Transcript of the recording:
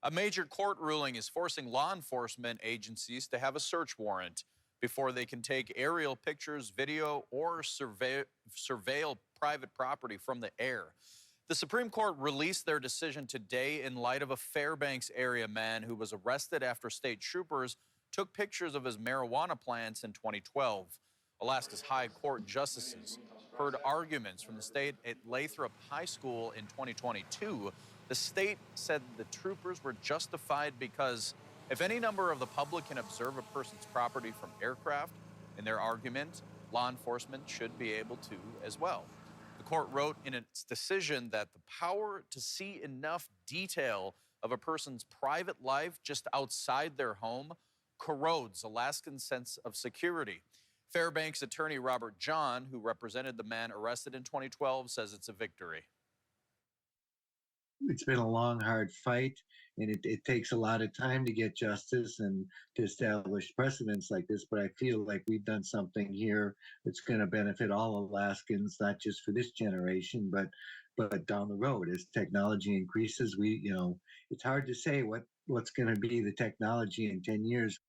A major court ruling is forcing law enforcement agencies to have a search warrant before they can take aerial pictures, video, or surveil private property from the air. The Supreme Court released their decision today in light of a Fairbanks area man who was arrested after state troopers took pictures of his marijuana plants in 2012. Alaska's High Court justices heard arguments from the state at Lathrop High School in 2022. The state said the troopers were justified because if any number of the public can observe a person's property from aircraft, in their argument, law enforcement should be able to as well. The court wrote in its decision that the power to see enough detail of a person's private life just outside their home corrodes Alaskans' sense of security. Fairbanks attorney Robert John, who represented the man arrested in 2012, says it's a victory. It's been a long, hard fight, and it takes a lot of time to get justice and to establish precedents like this. But I feel like we've done something here that's going to benefit all Alaskans, not just for this generation, but down the road as technology increases. It's hard to say what's going to be the technology in 10 years.